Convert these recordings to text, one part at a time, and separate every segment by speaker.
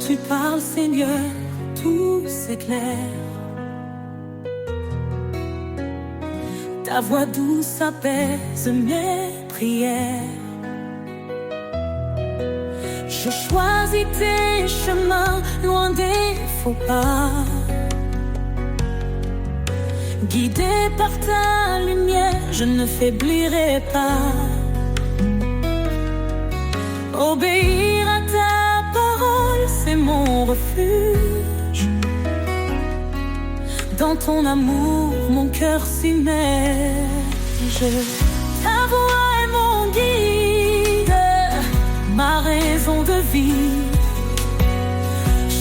Speaker 1: tu parles, Seigneur, tout s'éclaire. Ta voix douce apaise mes prières. Je choisis tes chemins, loin des faux pas. Guidé par ta lumière, je ne faiblirai pas. Obéir à ta parole, c'est mon refuge. Dans ton amour, mon cœur s'immerge. Ta voix est mon guide, ma raison de vie.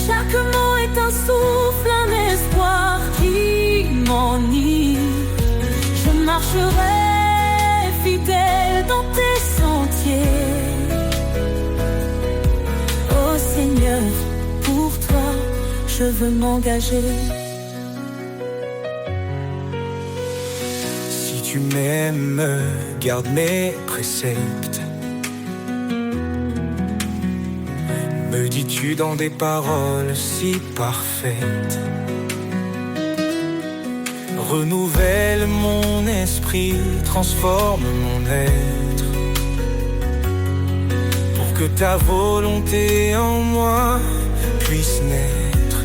Speaker 1: Chaque mot est un souffle, un espoir qui m'enivre. Je marcherai fidèle dans tes sentiers. Oh Seigneur, pour toi, je veux m'engager.
Speaker 2: Si tu m'aimes, garde mes préceptes. Me dis-tu dans des paroles si parfaites. Renouvelle mon esprit, transforme mon être, pour que ta volonté en moi puisse naître.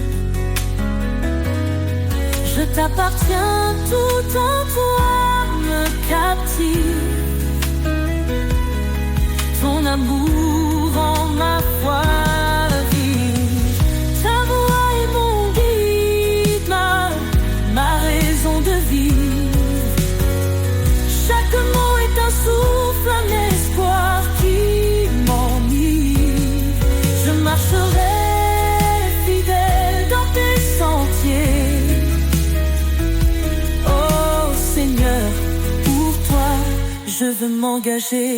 Speaker 1: Je t'appartiens, tout en toi me captive. Ton amour en ma foi. Souffle un espoir qui m'enivre. Je marcherai fidèle dans tes sentiers. Oh Seigneur, pour toi, je veux m'engager.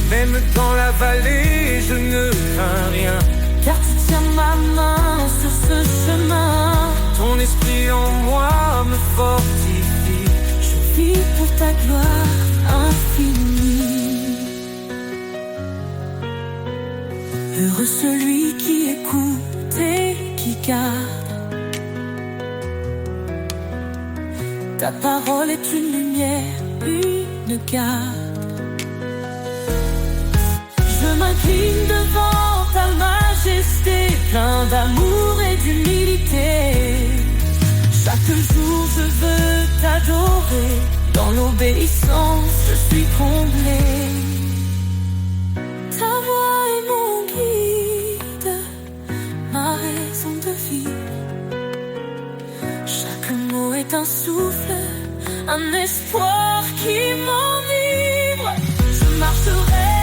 Speaker 2: Même dans la vallée, je ne crains rien,
Speaker 1: car tu tiens ma main sur ce chemin.
Speaker 2: Ton esprit en moi me fortifie.
Speaker 1: Je vis pour ta gloire infinie. Heureux celui qui écoute et qui garde. Ta parole est une lumière, une garde. Je m'incline devant ta majesté, plein d'amour et d'humilité. Chaque jour je veux t'adorer. Dans l'obéissance, je suis comblé. Ta voix est mon guide, ma raison de vie. Chaque mot est un souffle, un espoir qui m'enivre. Je marcherai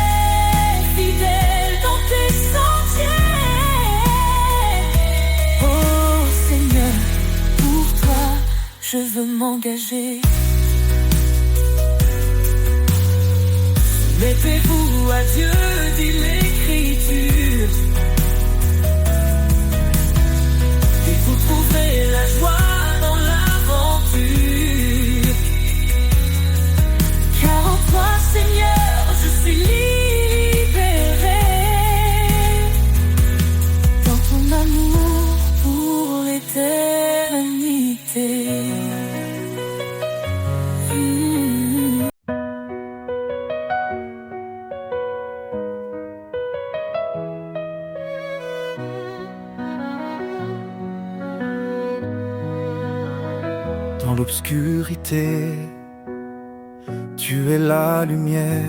Speaker 1: fidèle dans tes sentiers. Oh Seigneur, pour toi, je veux m'engager. Mettez-vous à Dieu, dit l'Écriture, et vous trouverez la joie dans l'aventure. Car en toi, Seigneur, je suis libéré. Dans ton amour pour l'éternité.
Speaker 2: Dans l'obscurité, tu es la lumière,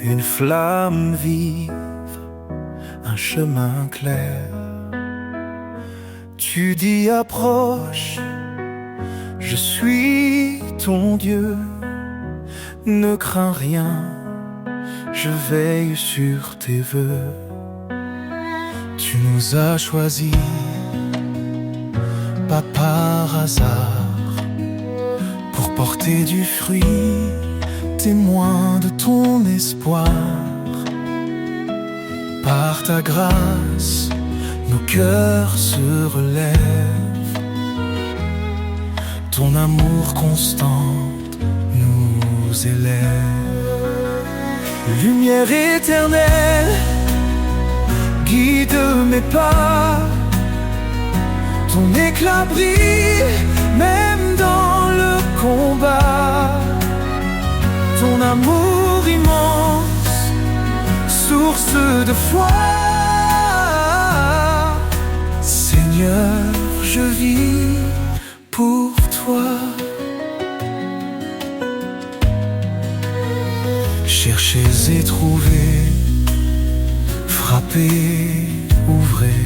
Speaker 2: une flamme vive, un chemin clair. Tu dis approche, je suis ton Dieu, ne crains rien, je veille sur tes vœux. Tu nous as choisis, pas par hasard, pour porter du fruit, témoin de ton espoir. Par ta grâce, nos cœurs se relèvent, ton amour constant nous élève. Lumière éternelle, guide mes pas. Ton éclat brille même dans le combat. Ton amour immense, source de foi. Seigneur, je vis pour toi. Cherchez et trouvez, frappez, ouvrez.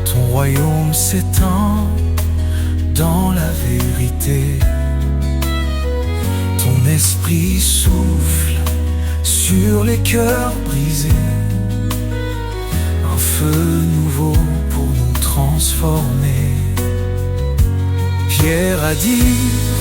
Speaker 2: Ton royaume s'étend dans la vérité. Ton esprit souffle sur les cœurs brisés. Un feu nouveau pour nous transformer. Pierre a dit,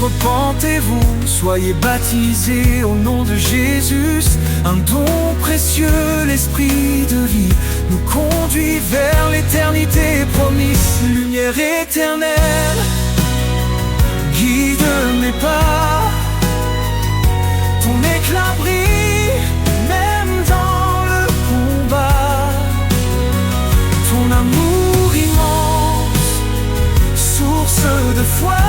Speaker 2: repentez-vous, soyez baptisés au nom de Jésus. Un don précieux, l'esprit de vie, nous conduit vers l'éternité promise. Lumière éternelle, guide mes pas. Ton éclat brille même dans le combat. Ton amour immense, source de foi.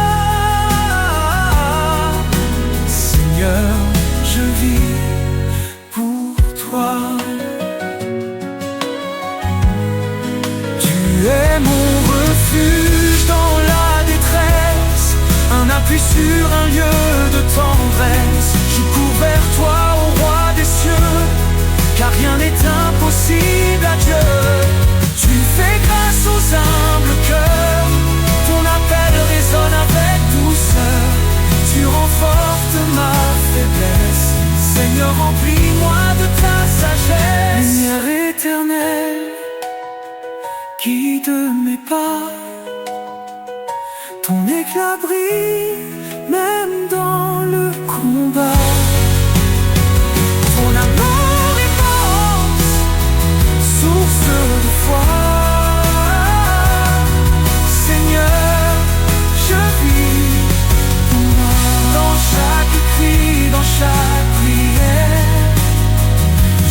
Speaker 2: Seigneur, je vis pour toi. Tu es mon refuge dans la détresse, un appui sur un lieu de tendresse. Je cours vers toi, ô roi des cieux, car rien n'est impossible à Dieu. Tu fais grâce aux humbles cœurs, ton appel résonne avec douceur. Tu renforces ma faiblesse, Seigneur, remplis-moi de ta sagesse. Lumière éternelle, guide mes pas. Ton éclat brille même dans le combat. Ton amour immense, source de foi. Seigneur, je vis pour moi. Dans chaque cri, dans chaque prière,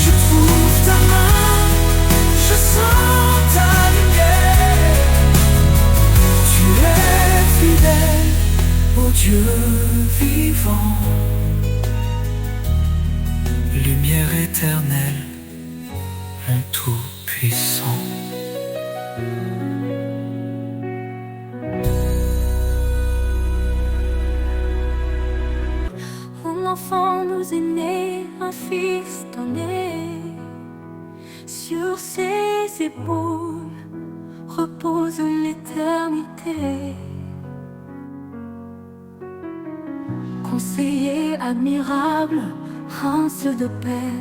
Speaker 2: je trouve ta main, je sens ta lumière. Tu es fidèle, ô Dieu vivant. Lumière éternelle, mon tout-puissant.
Speaker 1: Un enfant nous est né, un fils donné. Sur ses épaules repose l'éternité. Conseiller admirable, prince de paix,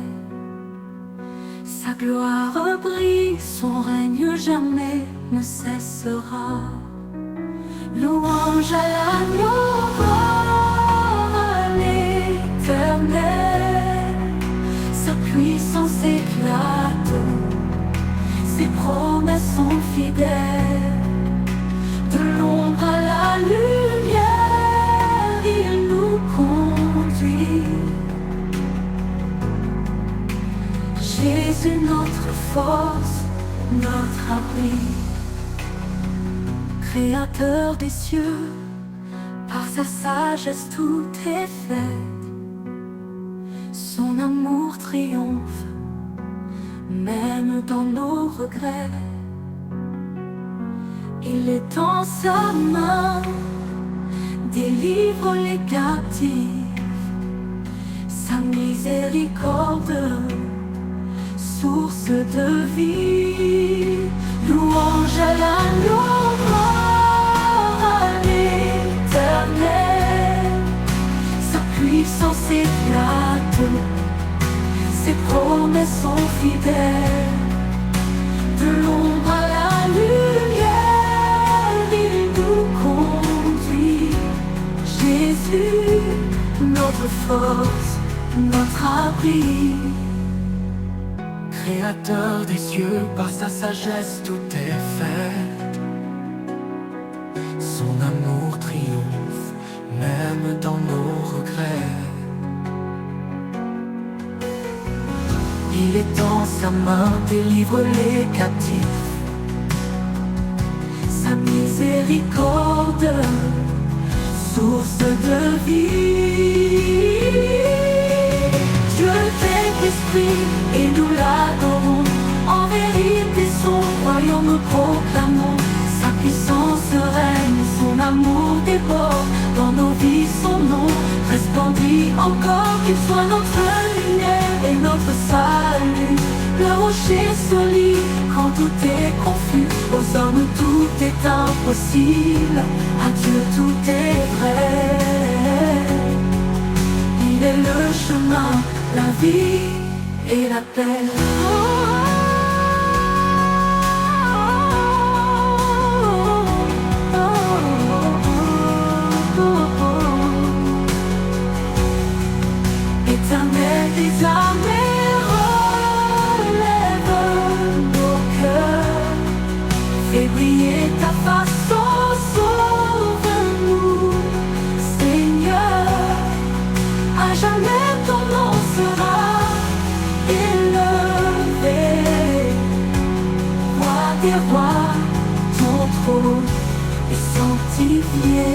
Speaker 1: sa gloire brille, son règne jamais ne cessera. Louange à l'agneau, à l'Éternel, sa puissance éclate, ses promesses sont fidèles. De l'ombre à la lumière, il nous conduit. Jésus, notre force, notre abri, Créateur des cieux, par sa sagesse tout est fait. Son amour triomphe, même dans nos regrets. Il étend sa main, délivre les captifs. Sa miséricorde, source de vie. Louange à l'agneau, à l'Éternel, sa puissance éclate, ses promesses sont fidèles. De l'ombre à la lumière, il nous conduit. Jésus, notre force, notre abri.
Speaker 2: Créateur des cieux, par sa sagesse tout est fait. Son amour triomphe, même dans nos regrets. Il
Speaker 1: Il étend sa main, délivre les captifs. Sa miséricorde, source de vie. Dieu est esprit et nous l'adorons. En vérité son royaume nous proclamons. Sa puissance règne, son amour déborde. Dans nos vies son nom resplendit encore. Qu'il soit notre lumière et notre salut. Le rocher solide quand tout est confus. Aux hommes tout est impossible, à Dieu tout est vrai. Il est le chemin, la vie et la paix. Éternel des armées, relève nos cœurs. Fais briller ta face, oh, sauve-nous, Seigneur. À jamais ton nom sera élevé. Roi des rois, ton trône est sanctifié.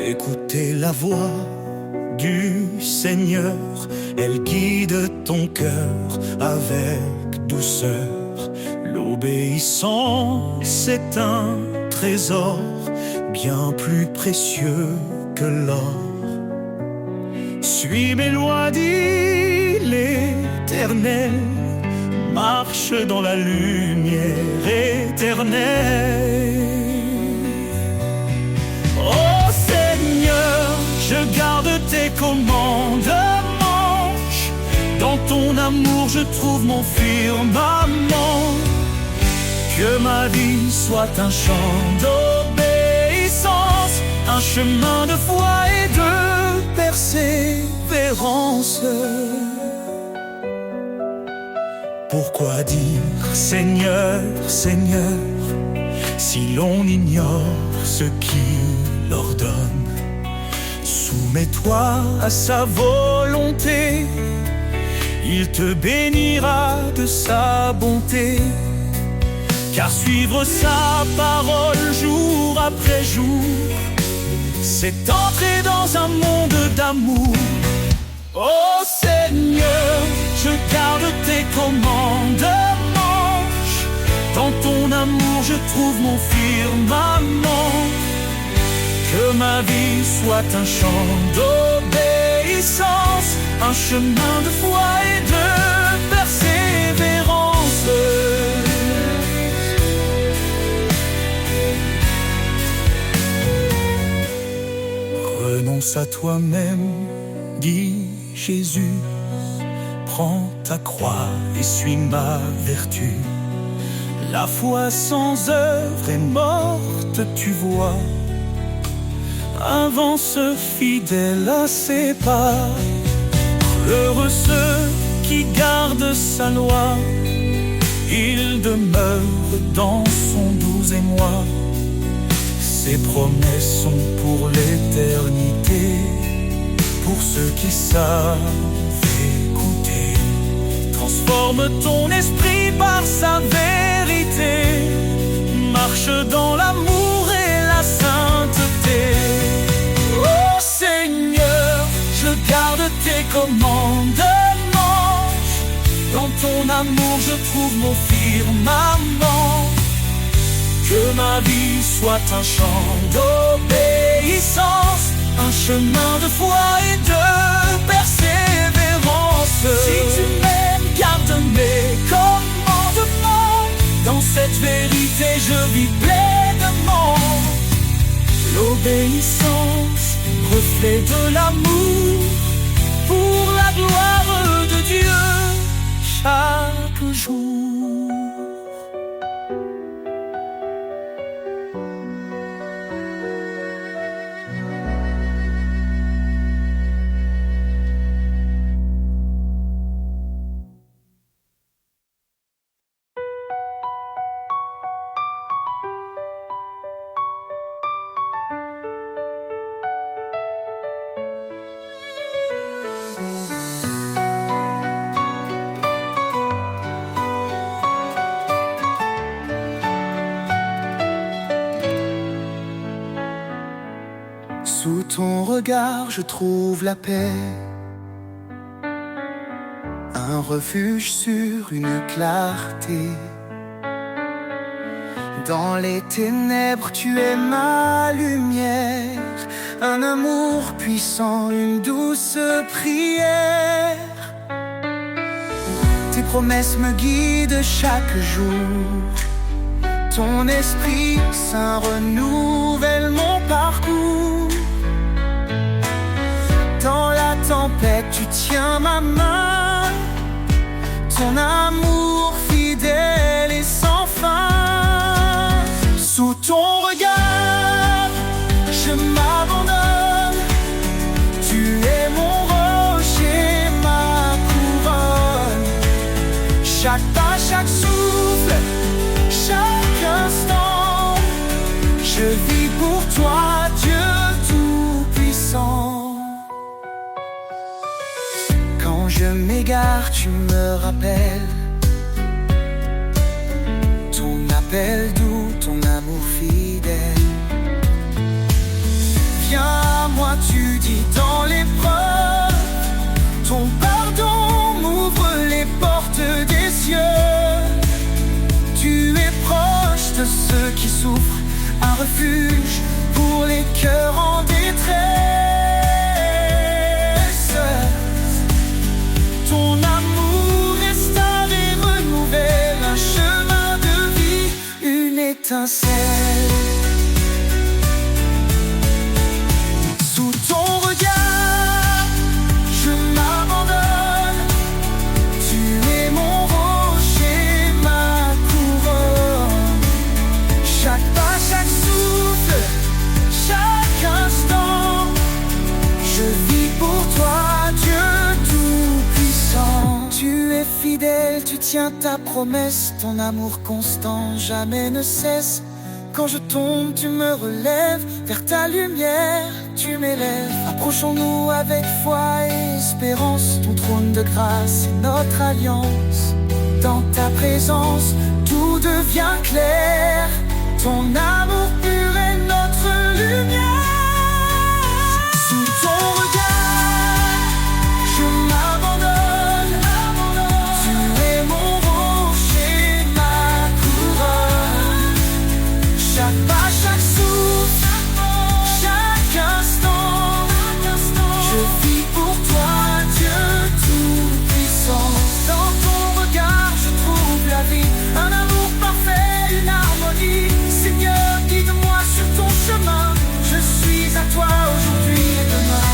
Speaker 2: Écoutez la voix du Seigneur, elle guide ton cœur avec douceur. L'obéissance est un trésor bien plus précieux que l'or. Suis mes lois, dit l'Éternel, marche dans la lumière éternelle. Je garde tes commandements. Dans ton amour je trouve mon firmament. Que ma vie soit un chant d'obéissance, un chemin de foi et de persévérance. Pourquoi dire Seigneur, Seigneur, si l'on ignore ce qu'il ordonne? Soumets-toi à sa volonté, il te bénira de sa bonté. Car suivre sa parole jour après jour, c'est entrer dans un monde d'amour. Oh Seigneur, je garde tes commandements. Dans ton amour je trouve mon firmament. Que ma vie soit un chant d'obéissance, un chemin de foi et de persévérance. Renonce à toi-même, dit Jésus. Prends ta croix et suis ma vertu. La foi sans œuvre est morte, tu vois. Avance fidèle à ses pas. Heureux ceux qui gardent sa loi, il demeure dans son doux émoi. Ses promesses sont pour l'éternité, pour ceux qui savent écouter. Transforme ton esprit par sa vérité, marche dans l'amour et la sainteté. Oh Seigneur, je garde tes commandements. Dans ton amour je trouve mon firmament. Que ma vie soit un chant d'obéissance, un chemin de foi et de persévérance. Si tu m'aimes, garde mes commandements. Dans cette vérité je vis plein. L'obéissance, reflet de l'amour, pour la gloire de Dieu, chaque jour.
Speaker 3: Sous ton regard, je trouve la paix, un refuge sur une clarté. Dans les ténèbres, tu es ma lumière, un amour puissant, une douce prière. Tes promesses me guident chaque jour, ton esprit saint renouvelle mon parcours. Dans la tempête, tu tiens ma main, ton amour fidèle et sans fin. Sous ton regard, je m'abandonne, tu es mon rocher, ma couronne. Chaque pas, chaque souffle, chaque instant, je vis pour toi, Dieu tout-puissant. Quand je m'égare, tu me rappelles ton appel doux, ton amour fidèle. Viens à moi, tu dis dans l'épreuve, ton pardon m'ouvre les portes des cieux. Tu es proche de ceux qui souffrent, un refuge pour les cœurs en détresse. Ton amour restaure et renouvelle un chemin de vie, une étincelle. Sous ton regard, je m'abandonne, tu es mon rocher, ma couronne. Chaque pas, chaque souffle, chaque instant, je vis pour toi, Dieu tout-puissant. Tu es fidèle, tu tiens ta promesse, ton amour constant jamais ne cesse. Quand je tombe, tu me relèves, vers ta lumière, tu m'élèves. Approchons-nous avec foi et espérance, ton trône de grâce est notre alliance. Dans ta présence, tout devient clair, ton amour pur est notre lumière. Sous ton regard, je m'abandonne, tu es mon rocher, ma couronne. Chaque pas, chaque souffle, chaque instant, je vis pour toi, Dieu tout-puissant. Dans ton regard, je trouve la vie, un amour parfait, une harmonie. Seigneur, guide-moi sur ton chemin, je suis à toi aujourd'hui et demain.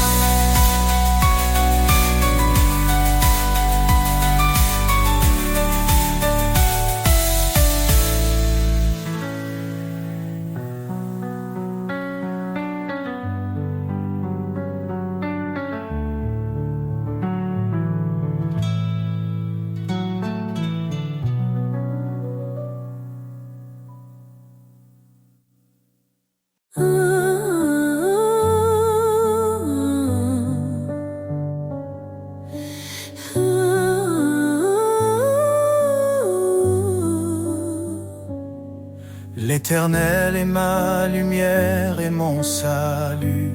Speaker 3: L'Éternel est ma lumière et mon salut.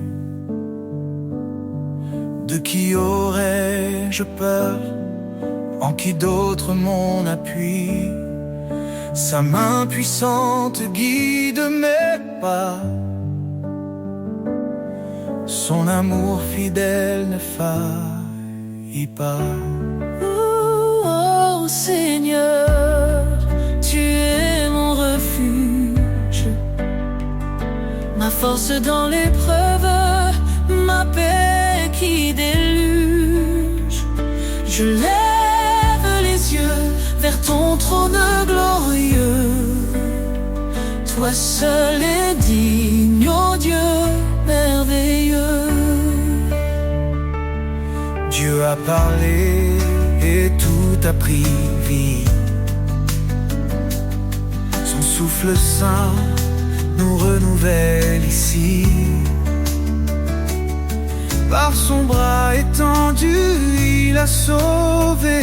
Speaker 3: De qui aurais-je peur? En qui d'autre mon appui? Sa main puissante guide mes pas, son amour fidèle ne faillit pas.
Speaker 2: Oh Seigneur, tu es mon refuge, ma force
Speaker 1: dans l'épreuve, ma paix qui déluge. Je lève les yeux vers ton trône glorieux. Toi seul est digne, ô Dieu merveilleux.
Speaker 2: Dieu a parlé et tout a pris vie. Son souffle saint nous renouvelle ici. Par son bras étendu, il a sauvé.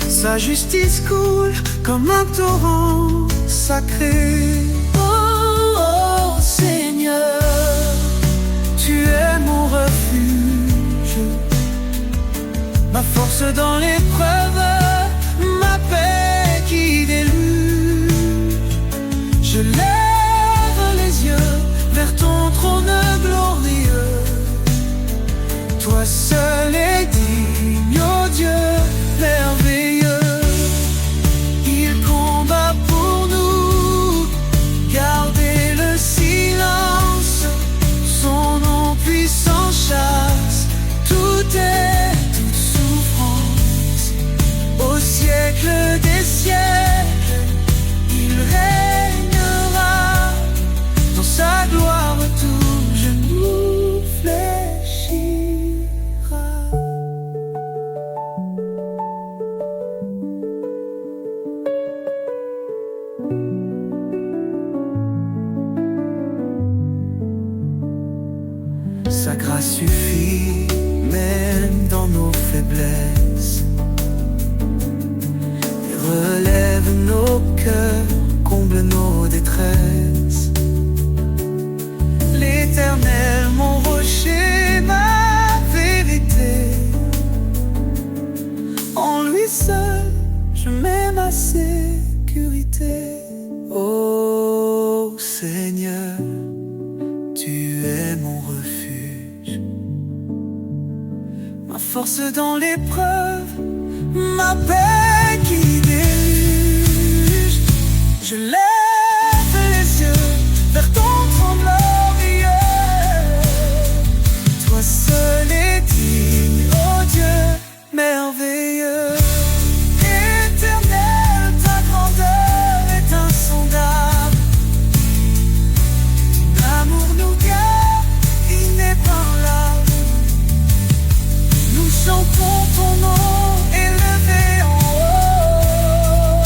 Speaker 2: Sa justice coule comme un torrent sacré.
Speaker 1: Oh, oh Seigneur,
Speaker 2: tu es mon refuge, ma force dans l'épreuve, ma paix qui déluge. Je lève les yeux vers ton trône glorieux. Toi seul est digne, ô Dieu merveilleux. Il combat pour nous, gardez le silence. Son nom puissant chasse toute souffrance. Au siècle des siècles, il régnera. Dans sa gloire tout genou fléchira. Sa grâce suffit même dans nos faiblesses. Il relève nos cœurs, comble nos détresses. L'Éternel, mon rocher, ma vérité. En lui seul, je mets ma sécurité. Ô Seigneur, tu es mon refuge, ma force dans l'épreuve, ma paix qui déluge. Je lève les yeux vers ton trône glorieux. Toi seul est digne, ô Dieu merveilleux. Éternel, ta grandeur est insondable. L'amour nous garde inébranlable. Nous chantons ton nom élevé en haut.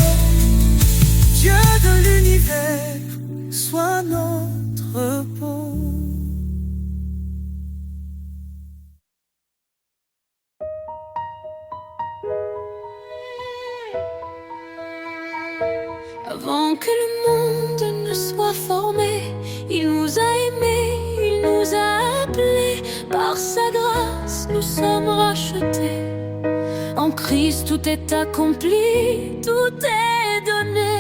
Speaker 2: Dieu de l'univers, sois notre repos.
Speaker 1: avant que le monde ne soit formé, il nous a aimés, il nous a appelés. Par sa grâce, nous sommes rachetés. En Christ, tout est accompli, tout est donné.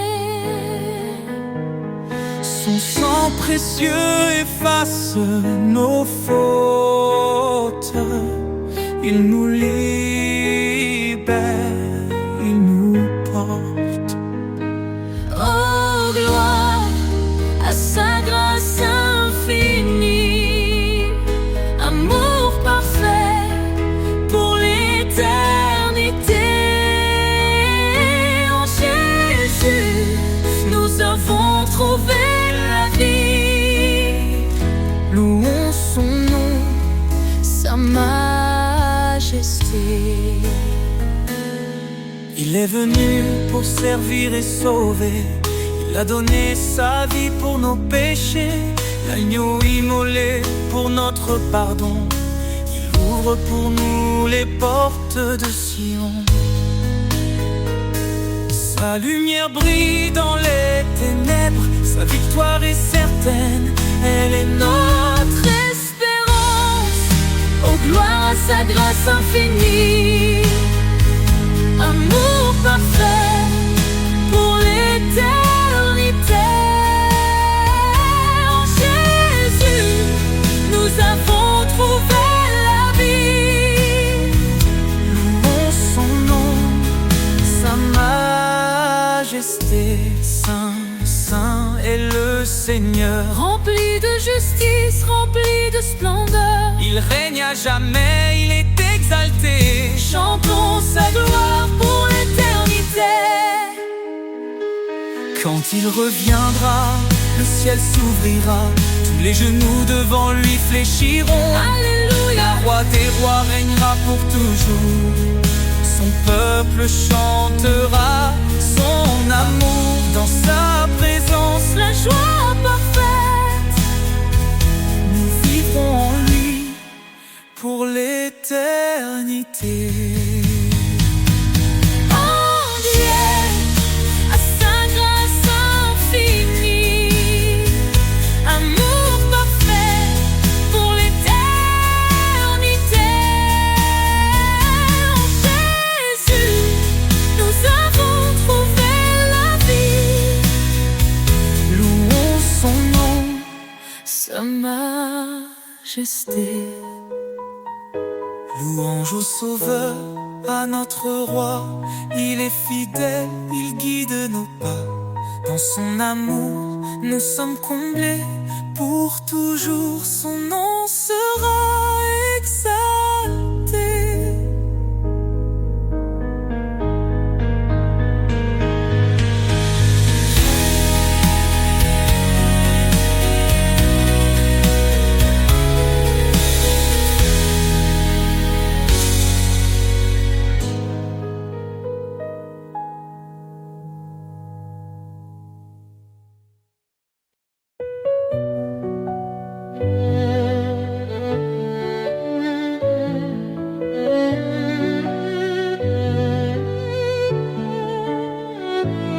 Speaker 2: Son sang précieux efface nos fautes. Il nous libère, il nous porte.
Speaker 1: Oh, gloire à sa grâce infinie, amour parfait pour l'éternité. En Jésus, nous avons trouvé la vie.
Speaker 2: Louons son nom,
Speaker 1: sa majesté.
Speaker 2: il est venu pour servir et sauver. Il a donné sa vie pour nos péchés, l'agneau immolé pour notre pardon. Il ouvre pour nous les portes de Sion. Sa lumière brille dans les ténèbres, sa victoire est certaine, elle est notre
Speaker 1: Espérance, oh gloire à sa grâce infinie, amour parfait pour l'éternité. En Jésus, nous avons trouvé la vie.
Speaker 2: Louons son nom, sa majesté. Saint, saint est le Seigneur. Seigneur.
Speaker 1: Rempli de justice, rempli de splendeur.
Speaker 2: Il règne à jamais, il est exalté.
Speaker 1: Chantons sa gloire pour l'éternité.
Speaker 2: Quand il reviendra, le ciel s'ouvrira. Tous les genoux devant lui fléchiront.
Speaker 1: Alléluia.
Speaker 2: Le roi des rois régnera pour toujours. Son peuple chantera son amour dans sa présence.
Speaker 1: La joie parfaite.
Speaker 2: Nous vivrons en lui pour l'éternité.
Speaker 1: Oh Dieu, à sa grâce infinie, amour parfait pour l'éternité. En Jésus, nous avons trouvé la vie.
Speaker 2: Louons son nom,
Speaker 1: Sa majesté.
Speaker 2: louange au Sauveur, à notre roi. Il est fidèle, il guide nos pas. Dans son amour, nous sommes comblés. Pour toujours, son nom sera exalté.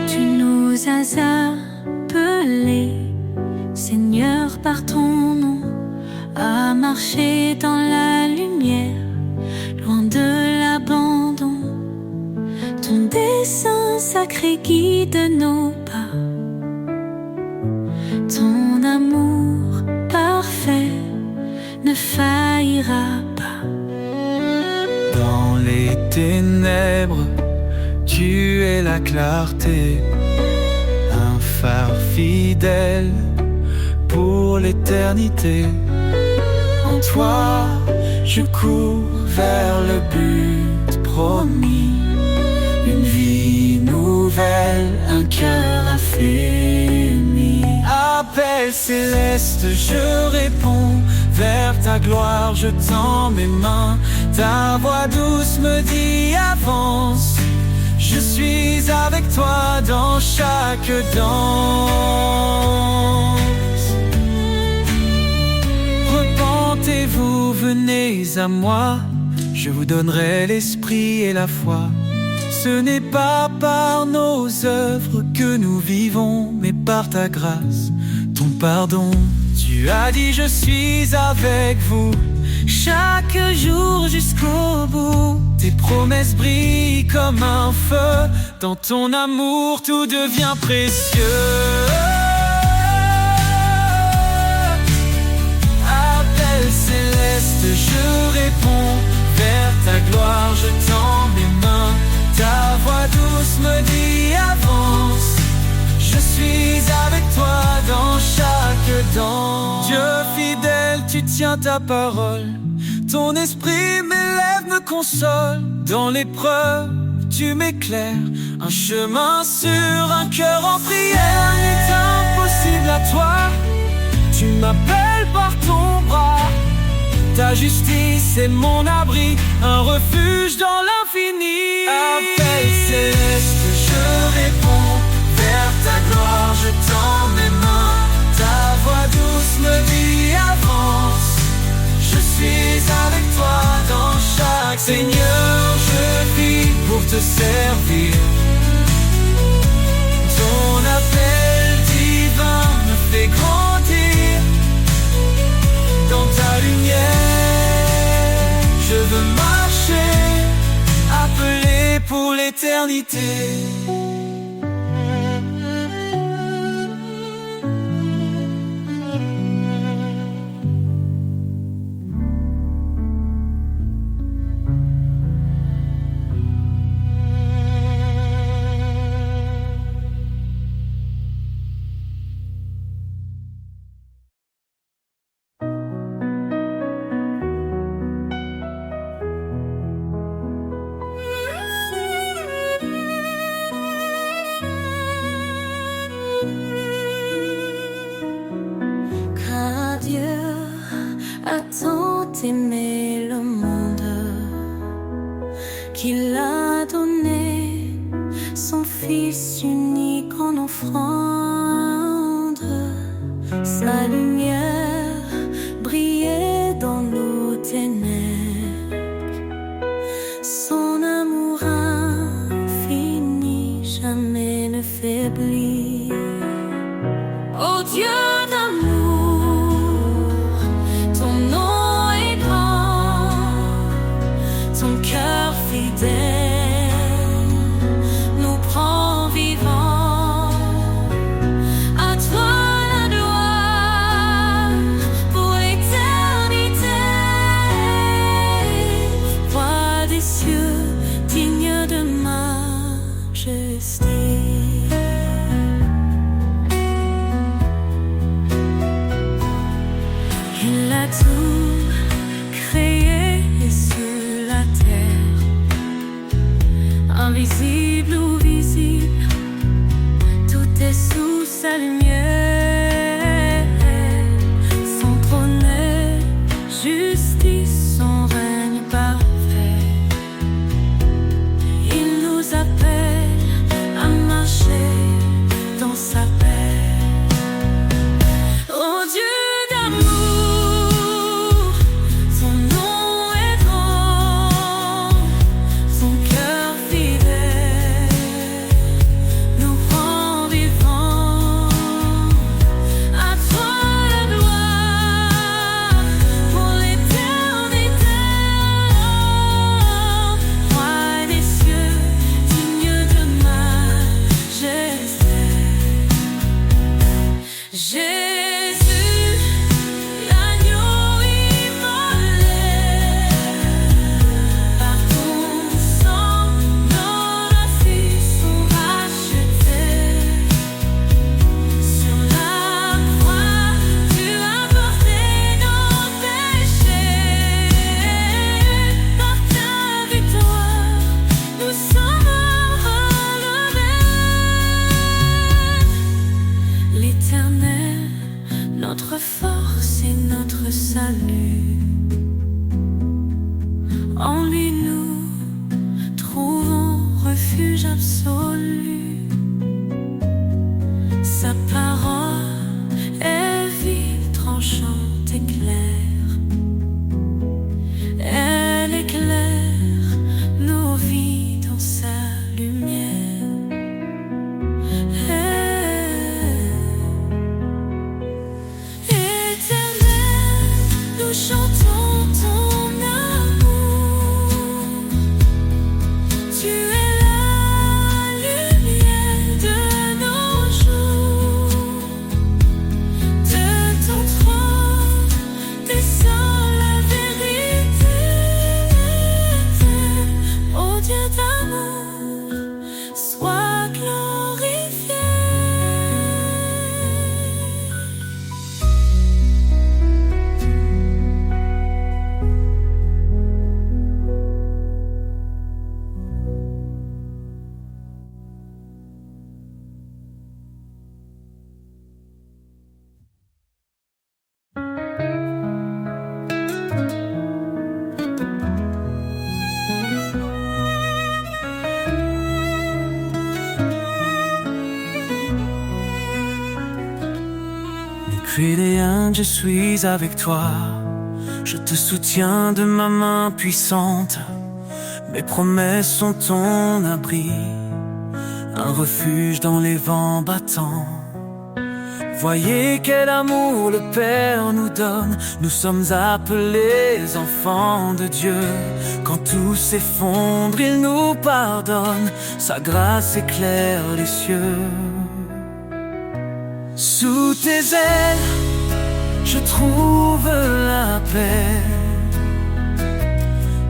Speaker 1: Tu nous as appelés, Seigneur, par ton nom, à marcher dans la lumière, loin de l'abandon. Ton dessein sacré guide nos pas. Ton amour parfait ne faillira pas.
Speaker 2: Dans les ténèbres, tu es la clarté, un phare fidèle pour l'éternité. En toi, je cours vers le but promis, une vie nouvelle, un cœur affermi. Appel céleste, je réponds, vers ta gloire je tends mes mains. Ta voix douce me dit avance. Je suis avec toi dans chaque danse. Repentez-vous, venez à moi. Je vous donnerai l'esprit et la foi. Ce n'est pas par nos œuvres que nous vivons, mais par ta grâce, ton pardon. Tu as dit je suis avec vous chaque jour jusqu'au bout. Tes promesses brillent comme un feu. Dans ton amour tout devient précieux. Appel céleste, je réponds, vers ta gloire je tends mes mains. Ta voix douce me dit avance. Je suis avec toi dans chaque danse. Dieu fidèle, tu tiens ta parole. Ton esprit m'élève, me console. Dans l'épreuve, tu m'éclaires. Un chemin sûr, un cœur en prière n'est impossible à toi. Tu m'appelles par ton bras. Ta justice est mon abri, un refuge dans l'infini. Appel céleste, je réponds, vers ta gloire je tends mes mains. Ta voix douce me dit avance. Je suis avec toi dans chaque Seigneur, je vis pour te servir. Ton appel divin me fait grandir. Dans ta lumière, je veux marcher, appelé pour l'éternité.
Speaker 1: son Fils unique en offrande. Sa lumière brillait dans nos ténèbres. Son amour infini jamais ne faiblit. Oh Dieu d'amour, ton nom est grand, ton cœur fidèle nous prend vivants. À toi la gloire pour l'éternité. Roi des cieux, digne de majesté. Il a tout créé sur la terre, invisible ou visible, tout est sous sa lumière. Son trône est justice, son règne parfait. Il nous appelle à marcher dans sa paix. Oh Dieu d'amour, son nom est grand, son cœur fidèle nous rend vivants. À toi la gloire pour l'éternité. Roi des cieux, digne de majesté. Jésus, l'agneau immolé, par ton sang, nos fils sont rachetés. Sur la croix, tu as porté nos péchés. Par ta victoire, nous sommes relevés. L'Éternel, notre force et notre salut, en lui nous trouvons refuge absolu. Sa parole est vive, tranchante et claire. Elle éclaire nos vies dans sa lumière. Éternel, nous chantons ton amour. Tu es la lumière de nos jours. De ton trône descend la vérité. Oh Dieu d'amour, sois glorifié.
Speaker 2: Fidèle, je suis avec toi. Je te soutiens de ma main puissante. Mes promesses sont ton abri, un refuge dans les vents battants. Voyez quel amour le Père nous donne. Nous sommes appelés enfants de Dieu. Quand tout s'effondre, il nous pardonne. Sa grâce éclaire les cieux. Sous tes ailes, je trouve la paix.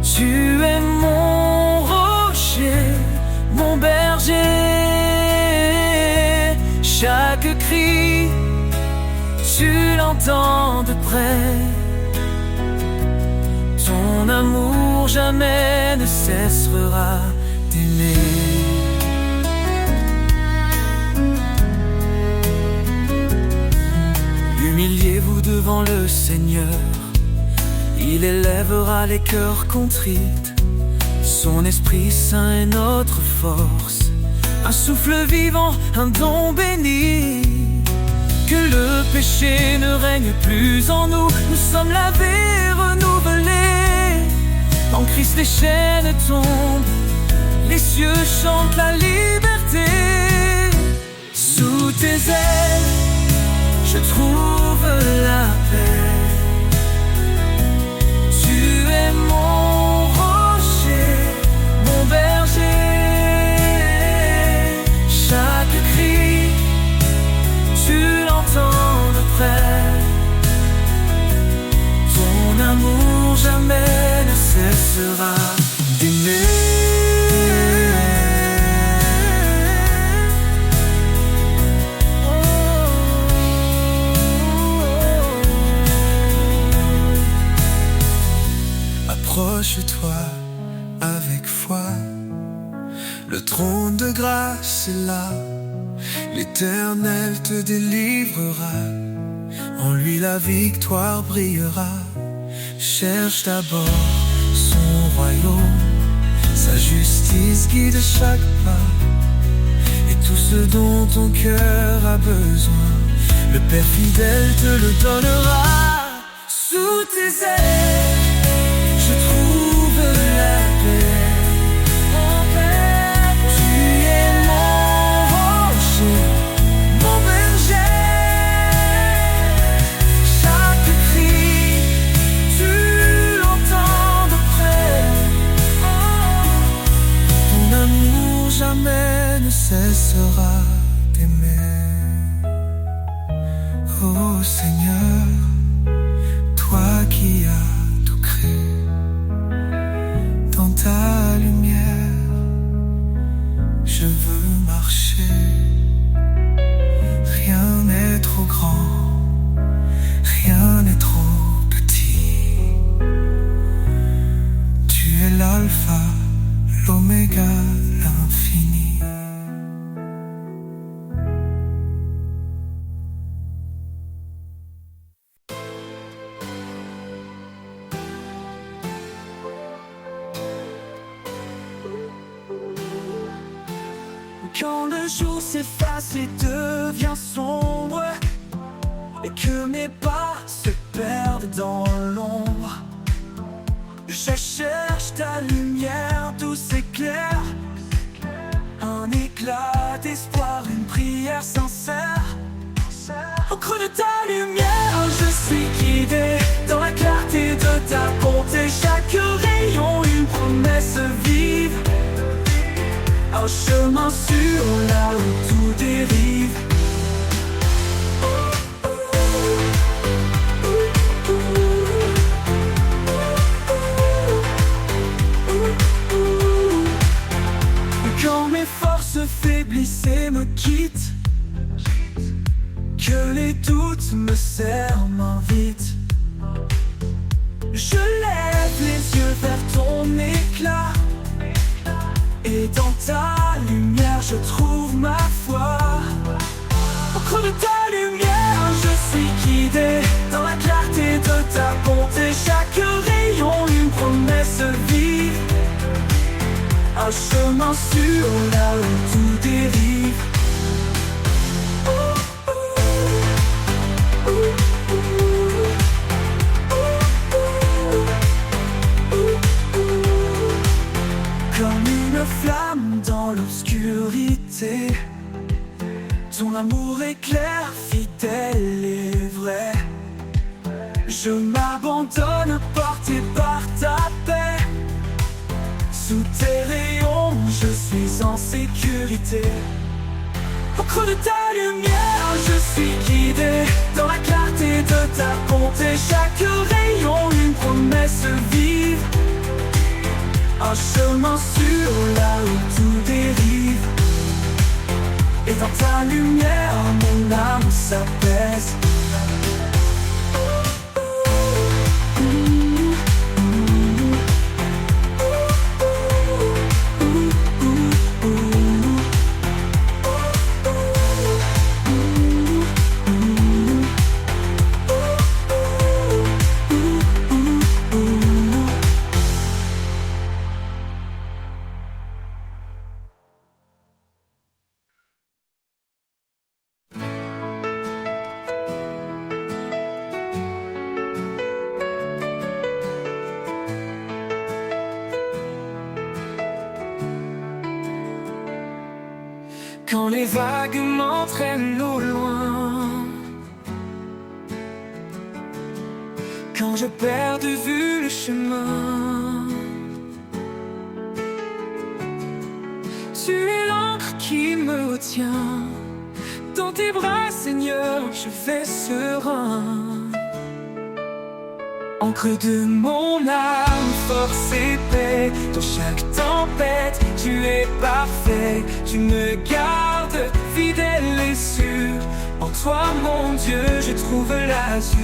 Speaker 2: Tu es mon rocher, mon berger. Chaque cri, tu l'entends de près. Ton amour jamais ne cessera d'aimer. Humiliez-vous devant le Seigneur, il élèvera les cœurs contrites. Son Esprit Saint est notre force, un souffle vivant, un don béni. Que le péché ne règne plus en nous, nous sommes lavés, renouvelés. En Christ les chaînes tombent, les cieux chantent la liberté. Sous tes ailes, je trouve la paix. Tu es mon rocher, mon berger. Chaque cri, tu l'entends de près. Ton amour jamais ne cessera d'aimer. Approche-toi avec foi, le trône de grâce est là. L'Éternel te délivrera, en lui la victoire brillera. Cherche d'abord son royaume, sa justice guide chaque pas. Et tout ce dont ton cœur a besoin, le Père fidèle te le donnera. Sous tes ailes, je trouve la paix. Tu es mon rocher, mon berger. Chaque cri, tu l'entends de près. Ton amour jamais ne cessera d'aimer. Oh Seigneur, toi qui as tout créé, dans ta lumière, je veux marcher. Rien n'est trop grand, rien n'est trop petit. Tu es l'alpha, l'oméga, l'infini.
Speaker 1: Quand le jour s'efface et devient sombre, et que mes pas se perdent dans l'ombre, je cherche ta lumière douce et claire, un éclat d'espoir, une prière sincère. Au creux de ta lumière, je suis guidé dans la clarté de ta bonté. Chaque rayon, une promesse vive, un chemin sûr là où tout dérive. Quand mes forces faiblissent et me quittent, que les doutes me serrent, m'invitent, je lève les yeux vers ton éclat. Et dans ta lumière je trouve ma foi. Au creux de ta lumière je suis guidé dans la clarté de ta bonté. Chaque rayon une promesse vive, un chemin sûr là où tout dérive. Comme une flamme dans l'obscurité, ton amour est clair, fidèle et vrai. Je m'abandonne porté par ta paix. Sous tes rayons, je suis en sécurité. Au creux de ta lumière, je suis guidé dans la clarté de ta bonté. Chaque rayon, une promesse vive, un chemin sûr là où tout dérive. Et dans ta lumière, mon âme s'apaise.
Speaker 2: quand les vagues m'entraînent au loin, quand je perds de vue le chemin. Tu es l'encre qui me retient, dans tes bras, Seigneur, je vais serein. Encre de mon âme, force et paix, dans chaque tempête, tu es parfait. Tu me gardes fidèle et sûr, en toi, mon Dieu, je trouve l'azur.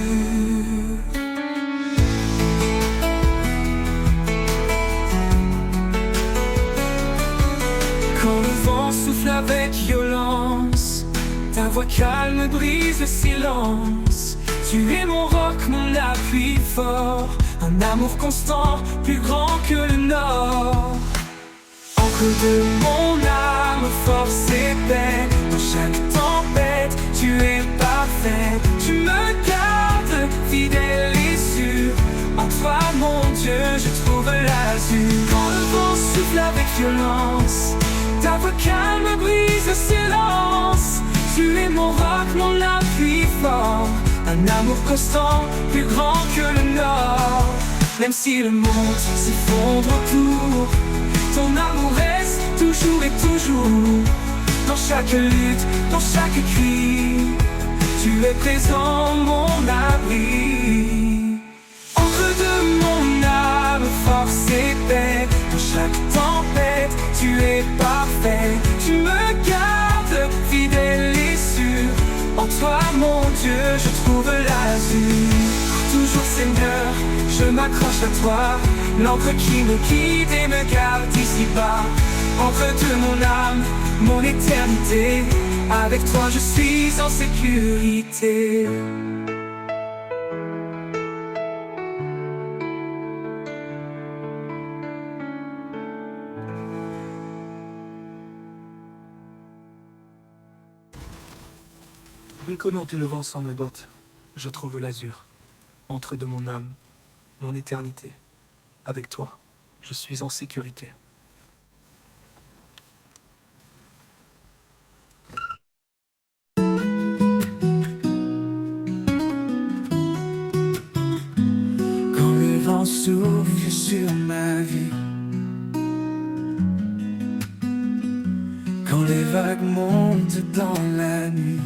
Speaker 2: Quand le vent souffle avec violence, ta voix calme brise le silence. Tu es mon roc, mon appui fort, un amour constant, plus grand que le nord. Encre de mon âme, force et paix, dans chaque tempête, tu es parfait. Tu me gardes fidèle et sûr, en toi, mon Dieu, je trouve l'azur. Quand le vent souffle avec violence, ta voix calme brise le silence. Tu es mon roc, mon appui fort, un amour constant, plus grand que le nord. Même si le monde s'effondre autour, ton amour reste toujours et toujours. Dans chaque lutte, dans chaque cri, tu es présent, mon abri. Encre de mon âme, force et paix, dans chaque tempête, tu es parfait. Tu me gardes fidèle et sûr, en toi, mon Dieu, je trouve l'azur. Toujours, Seigneur, je m'accroche à toi, l'encre qui me guide et me garde ici-bas. Encre de mon âme, mon éternité, avec toi je suis en sécurité. Reconnaître le vent sans mes bottes, je trouve l'azur. Encre de mon âme, mon éternité, avec toi, je suis en sécurité.
Speaker 3: Quand le vent souffle sur ma vie, quand les vagues montent dans la nuit,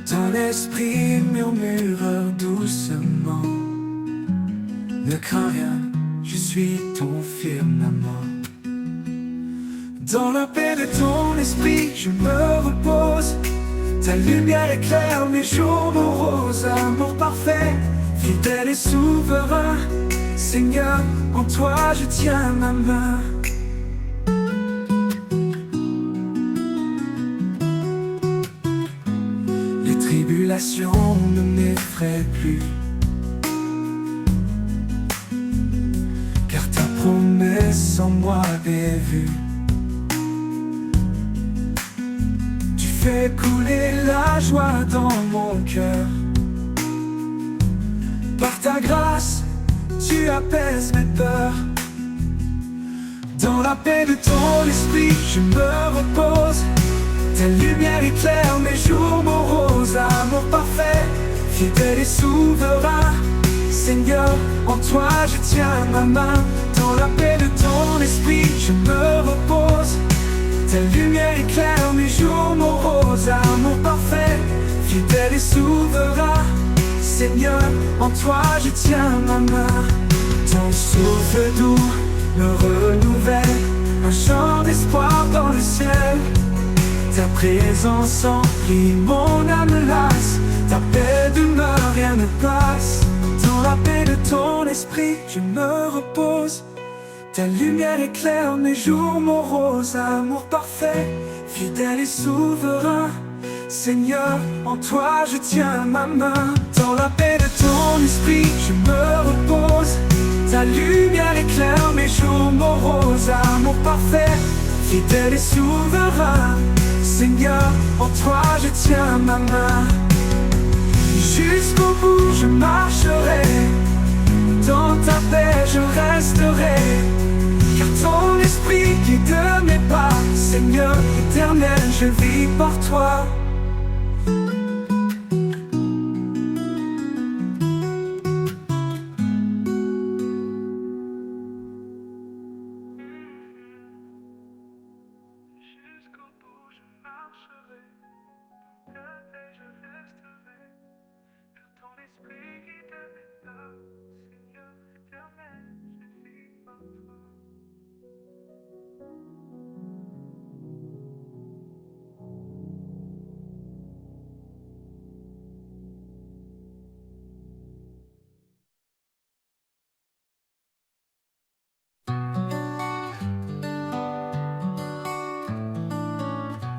Speaker 3: ton esprit murmure doucement: ne crains rien, je suis ton firmament. Dans la paix de ton esprit, je me repose. Ta lumière éclaire mes jours moroses. Amour parfait, fidèle et souverain, Seigneur, en toi je tiens ma main. Les tribulations ne m'effraient plus, car ta promesse en moi est vue. Tu fais couler la joie dans mon cœur. Par ta grâce, tu apaises mes peurs. Dans la paix de ton esprit, je me repose. Ta lumière éclaire mes jours moroses. Amour parfait, fidèle et souverain, Seigneur, en toi je tiens ma main. Dans la paix de ton esprit, je me repose. Ta lumière éclaire mes jours moroses. Amour parfait, fidèle et souverain, Seigneur, en toi je tiens ma main. Ton souffle doux me renouvelle, un chant d'espoir dans le ciel. Ta présence emplit mon âme lasse, ta paix demeure, rien ne passe. Dans la paix de ton esprit, je me repose. Ta lumière éclaire mes jours moroses. Amour parfait, fidèle et souverain, Seigneur, en toi je tiens ma main. Dans la paix de ton esprit, je me repose. Ta lumière éclaire mes jours moroses. Amour parfait, fidèle et souverain, Seigneur, en toi je tiens ma main. Jusqu'au bout je marcherai, dans ta paix je resterai, car ton esprit
Speaker 2: Seigneur éternel, je vis par toi.
Speaker 4: Jusqu'au bout je marcherai, pour ta veille je resterai, car ton esprit guide mes pas. Seigneur éternel, je vis par toi.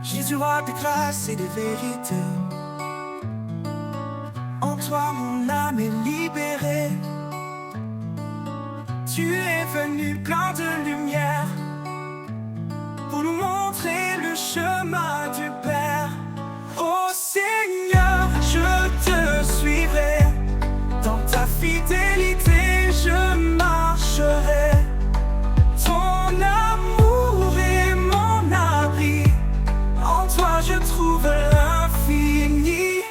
Speaker 2: Jésus, roi de grâce et de vérité, en toi mon âme est libérée. Tu es venu plein de lumière pour nous montrer le chemin du Père. Oh Seigneur, je te suivrai, dans ta fidélité je marcherai. Ton amour est mon abri, en toi je trouve l'infini.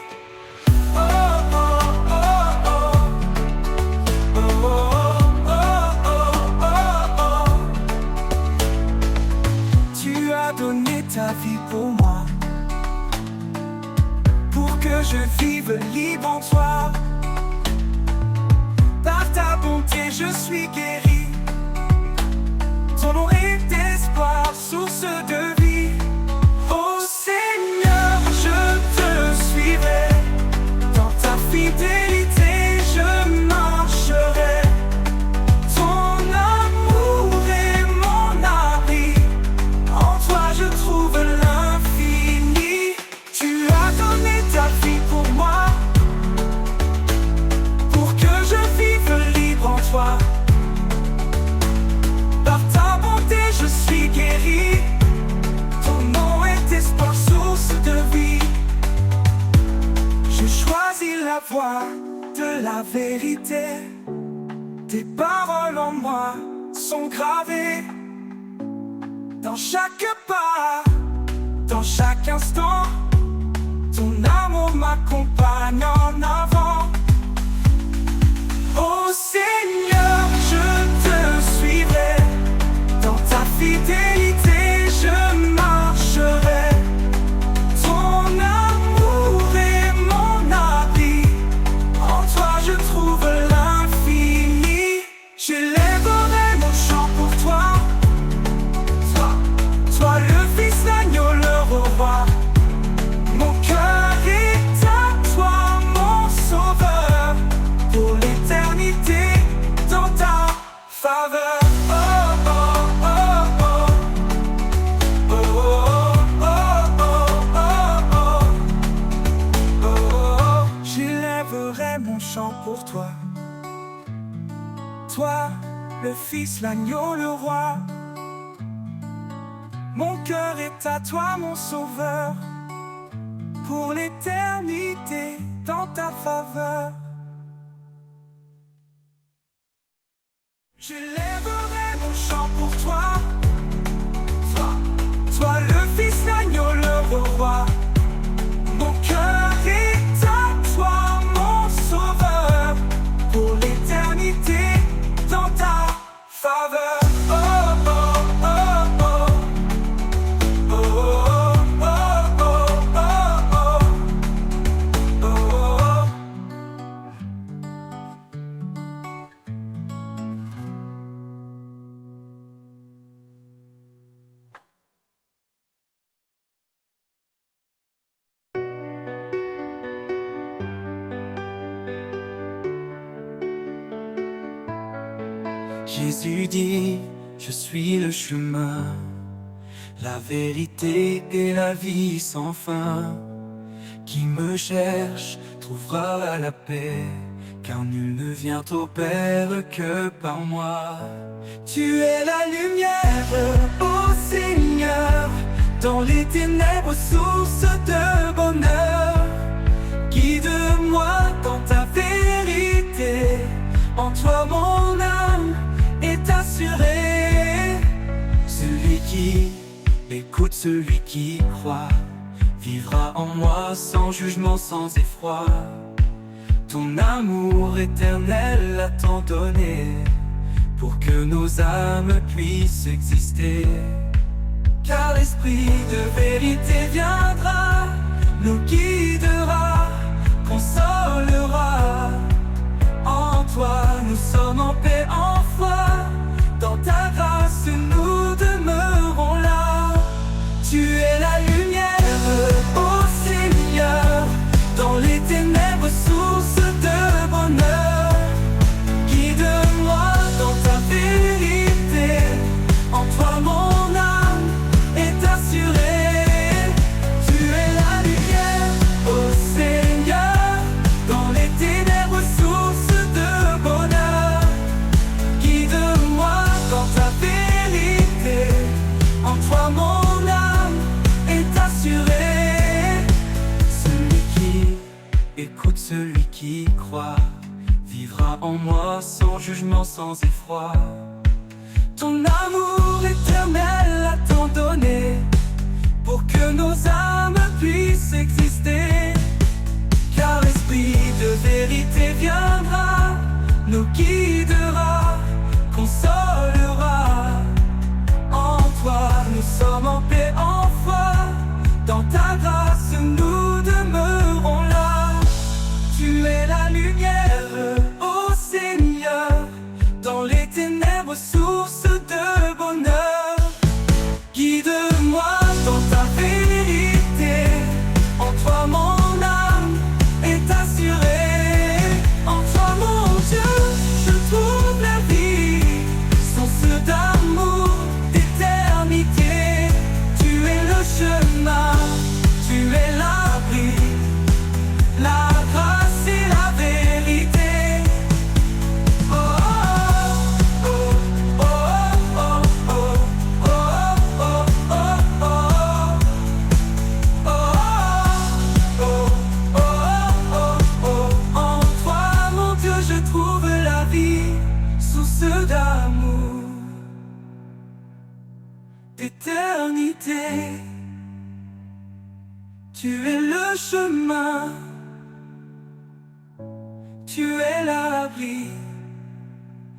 Speaker 2: Oh, oh, oh, oh. Oh, oh, oh, oh, oh. Tu as donné ta vie pour moi, pour que je vive libre en toi. Par ta bonté je suis guéri, ton nom est espoir, source de vie. Oh Seigneur, je te suivrai, dans ta fidélité je marcherai. Ton amour est mon abri, en toi je trouve l'infini. Tu as donné ta vie pour moi, pour que je vive libre en toi. Par ta bonté je suis guéri, ton nom est espoir, source de vie. Je choisis la voie de la vérité, tes paroles en moi sont gravées. Dans chaque pas, dans chaque instant, ton amour m'accompagne en avant. Oh Seigneur, je te suivrai, dans ta fidélité je marcherai. Ton amour est mon abri, en toi je trouve l'infini. J'élèverai mon chant pour toi, toi le Fils d'agneau, le roi. Mon cœur est à toi, mon sauveur, pour l'éternité dans ta faveur. Oh, oh, oh, oh. Oh, oh, oh, oh, oh, oh, oh. J'élèverai mon chant pour toi, toi, le Fils, l'agneau, le roi. Mon cœur est à toi, mon sauveur, pour l'éternité dans ta faveur. J'élèverai mon chant pour toi, toi le Fils d'agneau, le roi. Mon cœur est à toi, mon sauveur, pour l'éternité dans ta faveur. Oh, oh, oh, oh. Oh, oh, oh, oh, oh, oh, oh. Jésus dit, je suis le chemin, la vérité et la vie sans fin. Qui me cherche trouvera la paix, car nul ne vient au Père que par moi. Tu es la lumière, ô Seigneur, dans les ténèbres, source de bonheur. Guide-moi dans ta vérité, en toi mon âme est assurée. Celui qui Écoute celui qui croit, vivra en moi sans jugement, sans effroi. Ton amour éternel a tant donné pour que nos âmes puissent exister. Car l'esprit de vérité viendra, nous guidera, consolera. En toi nous sommes en paix, en foi. Dans ta grâce nous demeurons là. Tu es la lumière, ô Seigneur, dans les ténèbres, source de bonheur. Guide-moi dans ta vérité, en toi mon âme est assurée. Tu es la lumière, ô Seigneur, dans les ténèbres, source de bonheur. Guide-moi dans ta vérité, en toi mon âme est assurée. Celui qui écoute, celui qui croit, vivra en moi sans jugement, sans effroi. Ton amour éternel a tant donné pour que nos âmes puissent exister. Car l'esprit de vérité viendra, nous guidera, consolera. En toi nous sommes en paix, en foi. Dans ta grâce nous demeurons là. Tu es la lumière, ô Seigneur, dans les ténèbres, source de bonheur. Guide-moi dans ta vérité, en toi mon âme est assurée. En toi mon Dieu, je trouve la vie, source d'amour, d'éternité. Tu es le chemin, tu es l'abri, la grâce et la vérité. Oh, oh, oh, oh, oh, oh, oh, oh, oh, oh. En toi, mon Dieu, je trouve la vie, source d'amour, d'éternité. Tu es le chemin, tu es l'abri,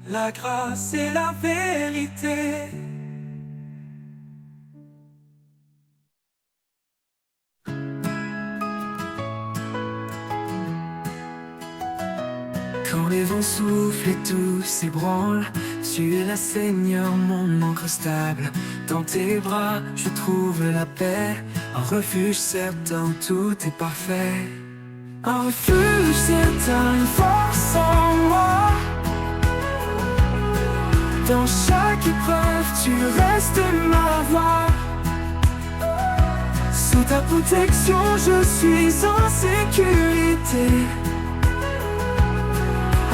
Speaker 2: la grâce et la vérité. Quand les vents soufflent et tout s'ébranle, tu es la Seigneur, mon ancre stable. Dans tes bras, je trouve la paix, un refuge certain, tout est parfait. Un refuge certain, une force en moi. Dans chaque épreuve, tu restes ma voix. Sous ta protection, je suis en sécurité.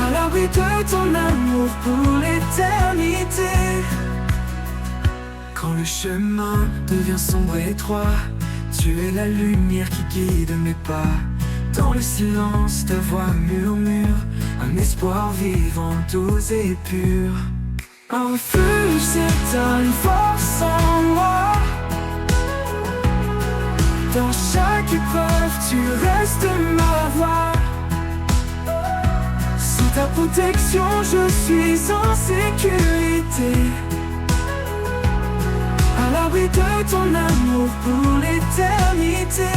Speaker 2: À l'abri de ton amour pour l'éternité. Quand le chemin devient sombre et étroit, tu es la lumière qui guide mes pas. Dans le silence, ta voix murmure un espoir vivant, doux et pur. Un refuge certain, une force en moi. Dans chaque épreuve, tu restes ma voix. Sous ta protection, je suis en sécurité. À l'abri de ton amour pour l'éternité.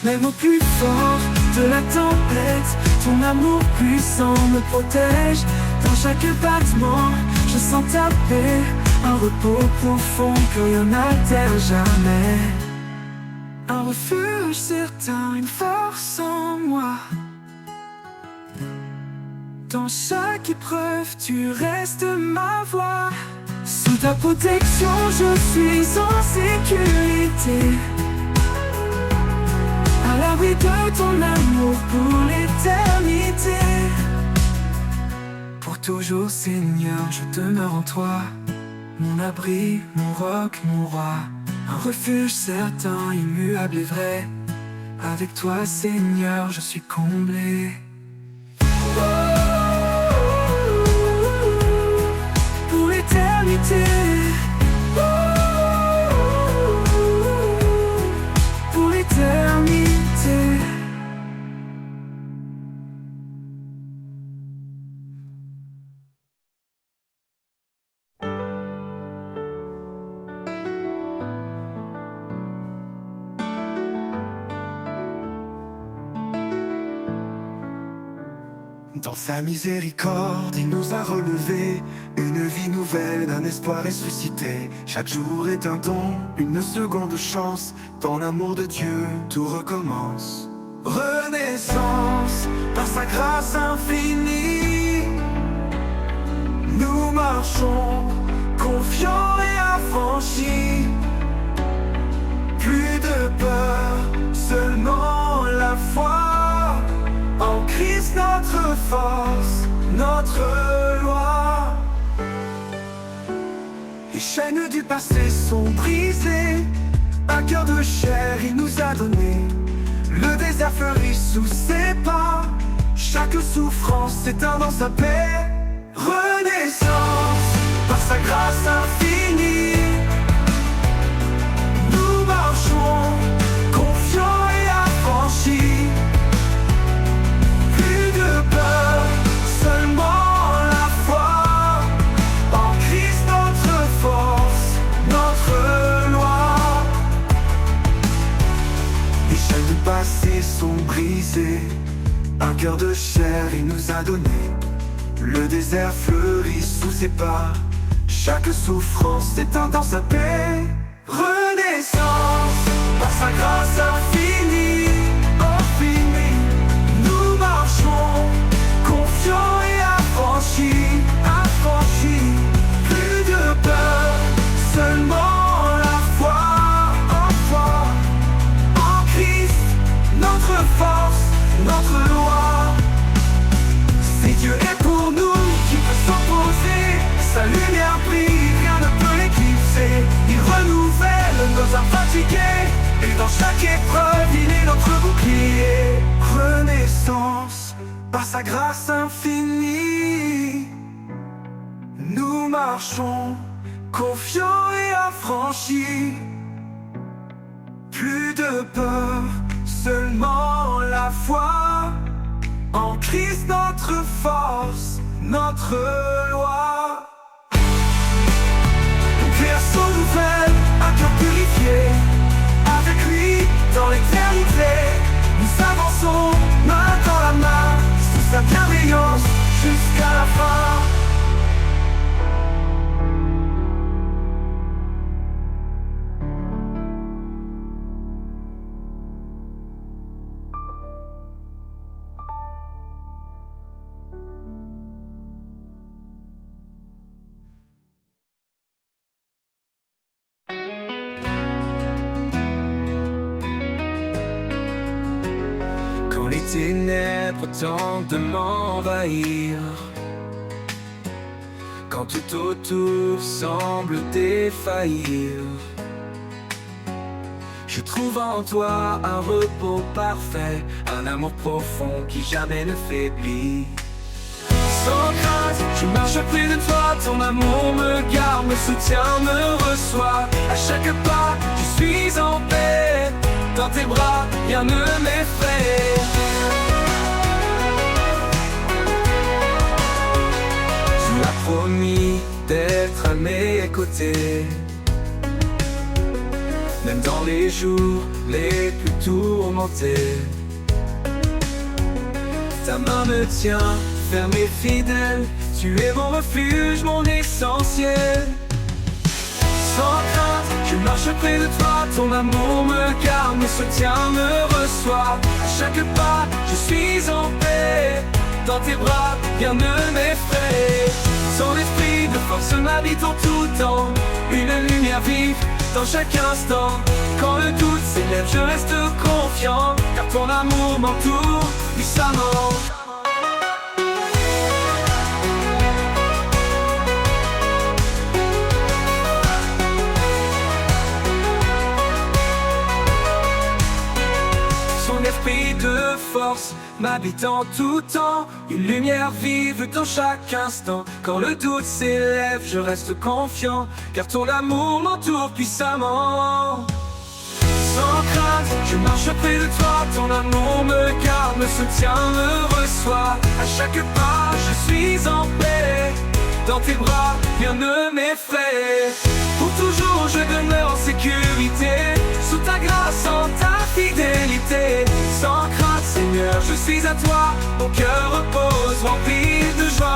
Speaker 2: Même au plus fort de la tempête, ton amour puissant me protège. Dans chaque battement, je sens ta paix, un repos profond que rien n'altère jamais. Un refuge certain, une force en moi. Dans chaque épreuve, tu restes ma voix. Sous ta protection, je suis en sécurité. À l'abri de ton amour pour l'éternité. Pour toujours, Seigneur, je demeure en toi. Mon abri, mon roc, mon roi. Un refuge certain, immuable et vrai. Avec toi, Seigneur, je suis comblé. Pour l'éternité.
Speaker 3: Dans sa miséricorde, il nous a relevés. Une vie nouvelle, un espoir ressuscité. Chaque jour est un don, une seconde chance. Dans l'amour de Dieu, tout recommence. Renaissance, par sa grâce infinie. Nous marchons, confiants et affranchis. Plus de peur, seulement la foi. En Christ notre force, notre loi. Les chaînes du passé sont brisées. Un cœur de chair il nous a donné. Le désert fleurit sous ses pas. Chaque souffrance s'éteint dans sa paix. Renaissance, par sa grâce infinie. Nous marchons, confiants et affranchis. Plus de peur, seulement la foi. En Christ notre force, notre loi. Les chaînes du passé sont brisées. Un cœur de chair il nous a donné. Le désert fleurit sous ses pas. Chaque souffrance s'éteint dans sa paix. Renaissance, par sa grâce infinie. Infinie. Nous marchons, confiants et affranchis. Affranchis. Plus de peur, seulement la foi. En foi, en Christ, notre force, notre loi. Si Dieu est pour nous, qui peut s'opposer? Sa lumière brille, rien ne peut l'éclipser. Il renouvelle nos âmes fatiguées. Et dans chaque épreuve, il est notre bouclier. Renaissance, par sa grâce infinie. Nous marchons, confiants et affranchis. Plus de peur, seulement la foi. En Christ notre force, notre loi. Une création nouvelle, un cœur purifié. Avec lui, dans l'éternité, nous avançons main dans la main. Sous sa bienveillance, jusqu'à la fin. Les ténèbres tentent de m'envahir, quand tout autour semble défaillir, je trouve en toi un repos parfait, un amour profond qui jamais ne faiblit. Sans crainte, je marche près de toi, ton amour me garde, me soutient, me reçoit. À chaque pas, je suis en paix. Dans tes bras, rien ne m'effraie. Tu as promis d'être à mes côtés, même dans les jours les plus tourmentés. Ta main me tient, ferme et fidèle. Tu es mon refuge, mon essentiel. Sans crainte, je marche près de toi, ton amour me garde, me soutient, me reçoit. À chaque pas, je suis en paix. Dans tes bras, rien ne m'effraie. Ton esprit de force m'habite en tout temps. Une lumière vive dans chaque instant. Quand le doute s'élève, je reste confiant, car ton amour m'entoure puissamment. Esprit de force m'habite en tout temps, une lumière vive dans chaque instant. Quand le doute s'élève, je reste confiant, car ton amour m'entoure puissamment. Sans crainte, je marche près de toi, ton amour me garde, me soutient, me reçoit. À chaque pas, je suis en paix. Dans tes bras, rien ne m'effraie. Pour toujours, je demeure en sécurité.
Speaker 2: sous ta grâce, en ta fidélité. Sans crainte, Seigneur, je suis à toi, mon cœur repose, rempli de joie.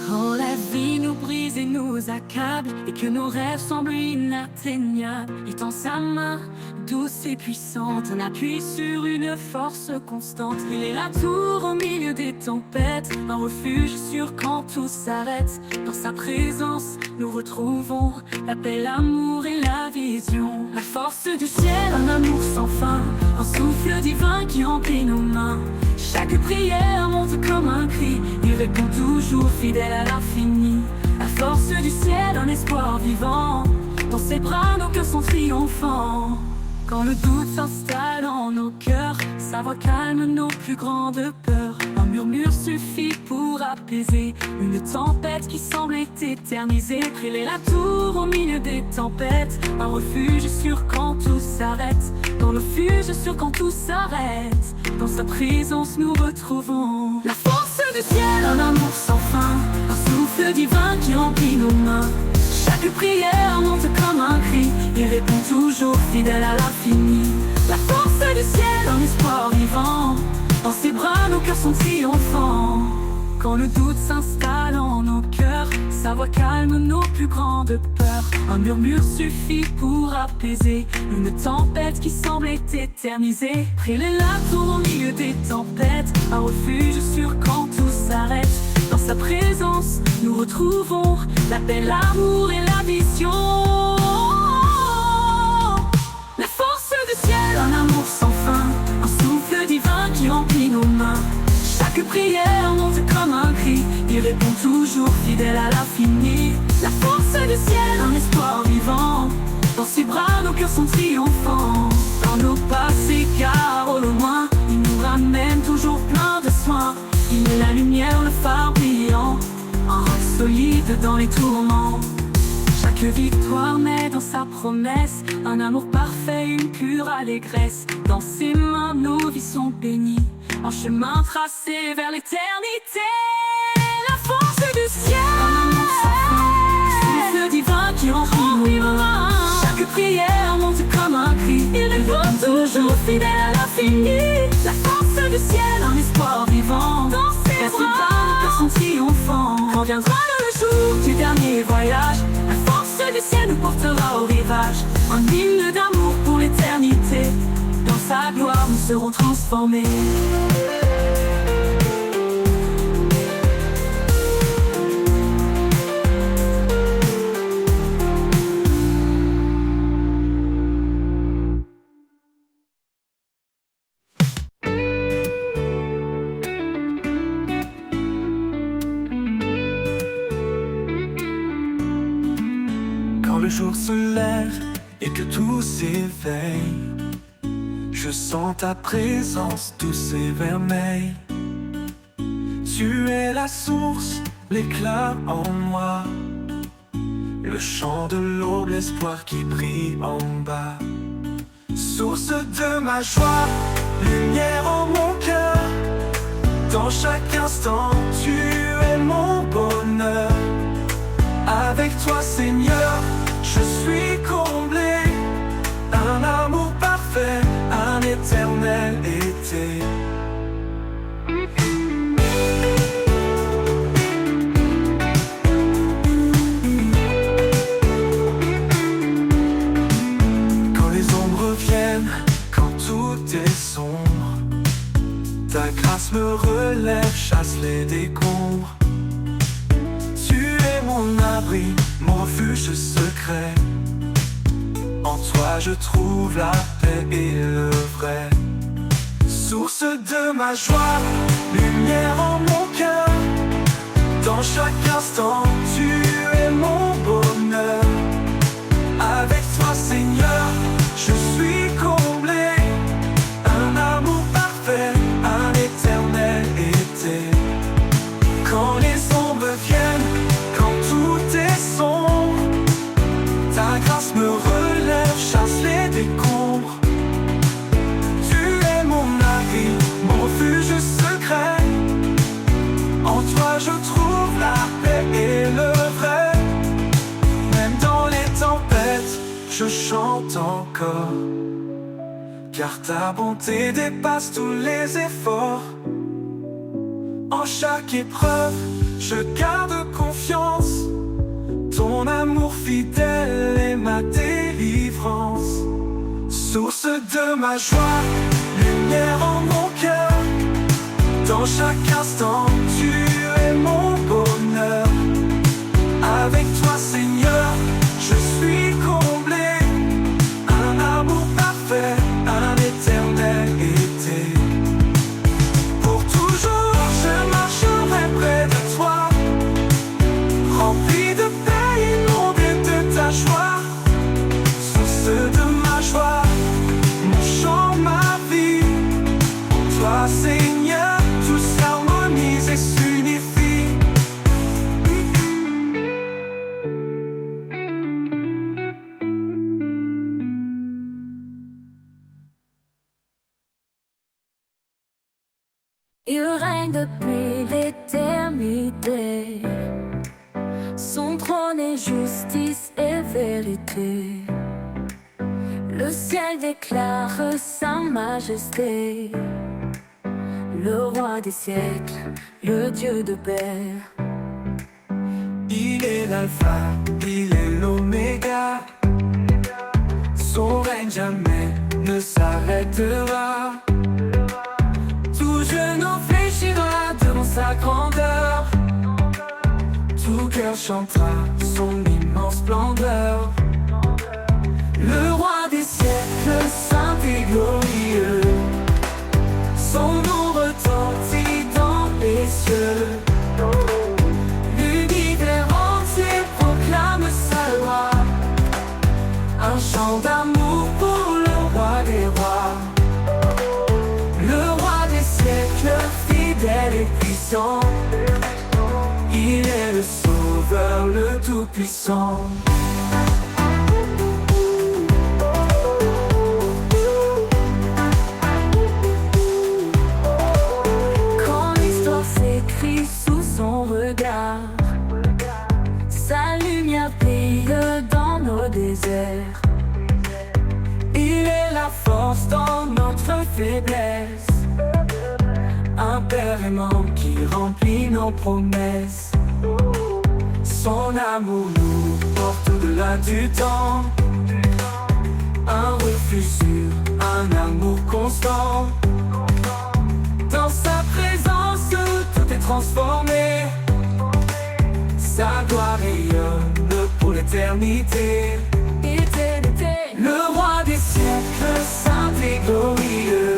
Speaker 1: Quand la vie nous brise et nous accable, et que nos rêves semblent inatteignables, il tend sa main douce et puissante, un appui sur une force constante. Il est la tour au milieu des tempêtes, un refuge sûr quand tout s'arrête. Dans sa présence, nous retrouvons la paix, l'amour et la vision. La force du ciel, un amour sans fin, un souffle divin qui remplit nos mains. Chaque prière monte comme un cri, il répond toujours fidèle à l'infini. La force du ciel, un espoir vivant, dans ses bras nos cœurs sont triomphants. Quand le doute s'installe en nos cœurs, sa voix calme nos plus grandes peurs. Un murmure suffit pour apaiser une tempête qui semblait éternisée. Elle est la tour au milieu des tempêtes, un refuge sûr quand tout s'arrête. Dans le refuge sûr quand tout s'arrête, dans sa présence nous retrouvons la force du ciel, un amour sans fin, un souffle divin qui remplit nos mains. Chaque prière monte comme un cri, il répond toujours fidèle à l'infini. La force du ciel, un espoir vivant, dans ses bras nos cœurs sont triomphants. Quand le doute s'installe en nos cœurs, sa voix calme nos plus grandes peurs. Un murmure suffit pour apaiser une tempête qui semblait éternisée. Elle est la tour au milieu des tempêtes, un refuge sûr quand tout s'arrête. Dans sa présence, nous retrouvons la paix, l'amour et la vision. La force du ciel, un amour sans fin, un souffle divin qui remplit nos mains. Chaque prière monte comme un cri, il répond toujours fidèle à l'infini. La force du ciel, un espoir vivant, dans ses bras nos cœurs sont triomphants. Dans nos pas s'égarent au loin, il nous ramène toujours plein de soins. Il est la lumière, le phare brillant, un roc solide dans les tourments. Chaque victoire naît dans sa promesse, un amour parfait, une pure allégresse. Dans ses mains nos vies sont bénies, un chemin tracé vers l'éternité. La force du ciel, un amour sans fin, souffle divin qui remplit nos mains. Chaque prière monte comme un cri, il répond toujours fidèle à l'infini. La force du ciel, un espoir vivant, dans ses bras nos cœurs sont triomphants. Quand viendra le jour du dernier voyage, la force du ciel nous portera au rivage. Un hymne d'amour pour l'éternité, dans sa gloire nous serons transformés.
Speaker 2: Quand le jour se lève et que tout s'éveille, je sens ta présence douce et vermeille. Tu es la source, l'éclat en moi, le chant de l'aube, l'espoir qui brille en bas. Source de ma joie, lumière en mon cœur, dans chaque instant tu es mon bonheur. Avec toi Seigneur, je suis comblé, un amour parfait, un éternel été. Quand les ombres viennent, quand tout est sombre, ta grâce me relève, chasse les décombres. Tu es mon abri, mon refuge secret. En toi je trouve la paix et le vrai. Source de ma joie, lumière en mon cœur, dans chaque instant tu es mon bonheur. Avec toi Seigneur, je suis comblé, un amour je chante encore, car ta bonté dépasse tous les efforts. En chaque épreuve, je garde confiance. Ton amour fidèle est ma délivrance. Source de ma joie, lumière en mon cœur. Dans chaque instant, tu es mon bonheur. Avec toi, Seigneur, je suis comblé. Un amour parfait, un éternel été. Pour toujours, je marcherai près de toi, rempli de paix, inondé de ta joie. Source de ma joie, mon chant, ma vie. Pour toi, Seigneur, tout s'harmonise et s'unifie.
Speaker 1: Il règne depuis l'éternité. Son trône est justice et vérité. Le ciel déclare sa majesté. Le roi des siècles, le Dieu de paix.
Speaker 2: Il est l'alpha, il est l'oméga. Son règne jamais ne s'arrêtera. Tout genou fléchira devant sa grandeur. Tout cœur chantera son immense splendeur. Le roi des siècles, saint et glorieux. Son nom retentit dans les cieux. L'univers entier proclame sa loi. Un chant d'amour pour le roi des rois. Le roi des siècles, fidèle et puissant. Il est le sauveur, le tout-puissant.
Speaker 1: Quand l'histoire s'écrit sous son regard, sa lumière brille dans nos déserts.
Speaker 2: Il est la force dans notre faiblesse. Un père aimant qui remplit nos promesses. Son amour nous porte au-delà du temps. Un refuge sûr, un amour constant. Dans sa présence, tout est transformé. Sa gloire rayonne pour l'éternité. Le roi des siècles, saint et glorieux.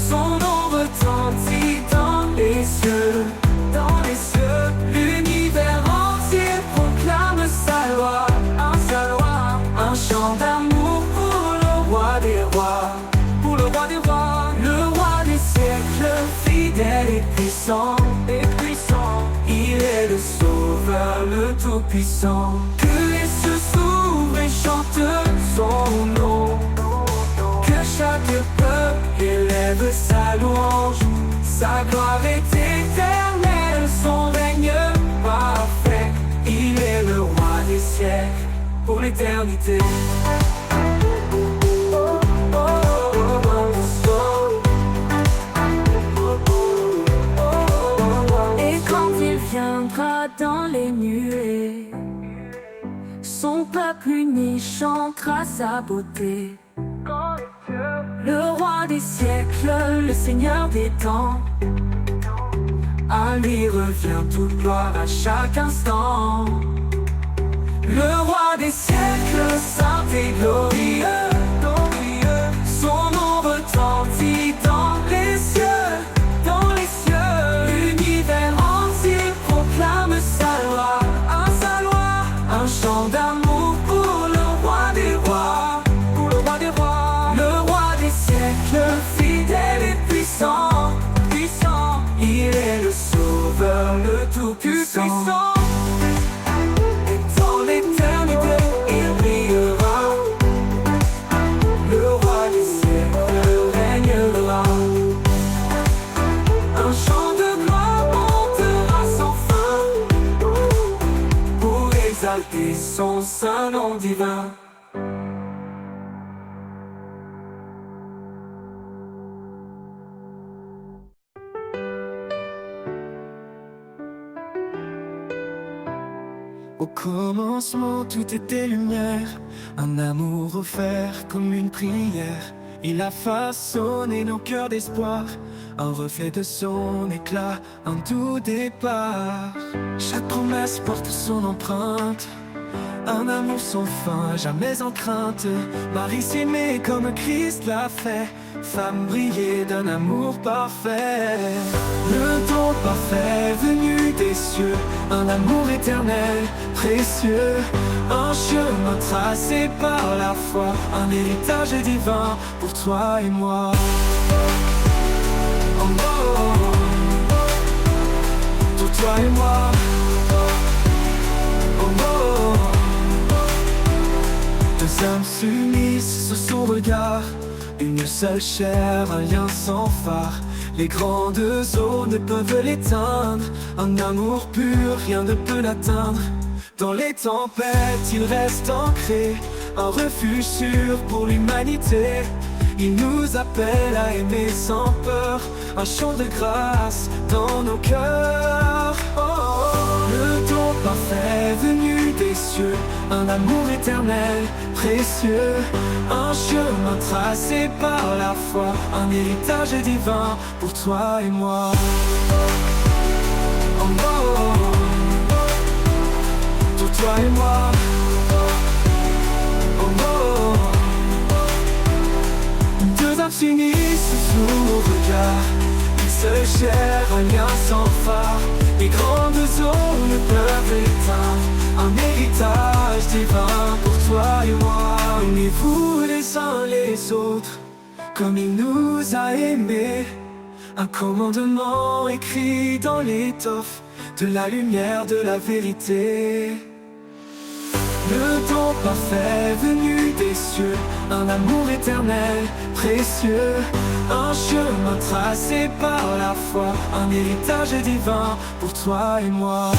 Speaker 2: Son nom retentit dans les cieux. L'univers entier proclame sa loi. Un chant d'amour pour le roi des rois. Le roi des siècles, fidèle et puissant. Il est le sauveur, le tout-puissant. Que les cieux s'ouvrent et chantent son nom. Que chaque peuple élève sa louange. Sa gloire est éternelle, son règne parfait. Il est le roi des siècles pour l'éternité.
Speaker 1: Et quand il viendra dans les nuées, son peuple uni chantera sa beauté. Le roi des siècles, le Seigneur des temps,
Speaker 2: À lui revient toute gloire à chaque instant. Le roi des siècles, saint et glorieux. Son nom retentit dans les cieux. L'univers entier proclame sa loi. Un chant d'amour pour le roi des rois. Le roi des siècles, fidèle et puissant. Il est le sauveur, le tout-puissant. Et dans l'éternité, il brillera. Le roi des siècles régnera. Un chant de gloire montera sans fin pour exalter son saint nom divin.
Speaker 3: commencement, tout était lumière, un amour offert comme une prière. Il a façonné nos cœurs d'espoir, un reflet de son éclat, un doux départ. Chaque promesse porte son empreinte, un amour sans fin, jamais en crainte. Marie s'aimait comme Christ l'a fait, femme brillait d'un amour parfait. Le don parfait venu des cieux, un amour éternel, précieux. Un chemin tracé par la foi, un héritage divin pour toi et moi. Oh, oh, oh. Pour toi et moi. Oh, oh, oh. Deux âmes s'unissent sous son regard, une seule chair, un lien sans phare. Les grandes eaux ne peuvent l'éteindre, un amour pur, rien ne peut l'atteindre. Dans les tempêtes, il reste ancré, un refuge sûr pour l'humanité. Il nous appelle à aimer sans peur, un chant de grâce dans nos cœurs. Oh, oh. Le don parfait venu des cieux, un amour éternel, précieux. Un chemin tracé par la foi, un héritage divin pour toi et moi. Oh, oh, oh. Pour toi et moi. Oh, oh, oh. Deux âmes s'unissent sous mon regard, une seule chair, un lien sans phare. Les grandes eaux ne peuvent éteindre, un héritage divin pour toi et moi. Aimez-vous les uns les autres, comme il nous a aimés. Un commandement écrit dans l'étoffe de la lumière de la vérité. Le don parfait venu des cieux, un amour éternel, précieux. Un chemin tracé par la foi, un héritage divin pour toi et moi.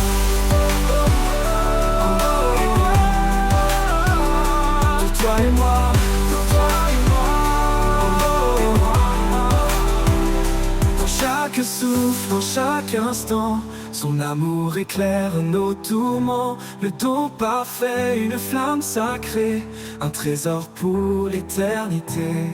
Speaker 3: Pour toi et moi. Dans chaque souffle, dans chaque instant, son amour éclaire nos tourments. Le don parfait, une flamme sacrée, un trésor pour l'éternité.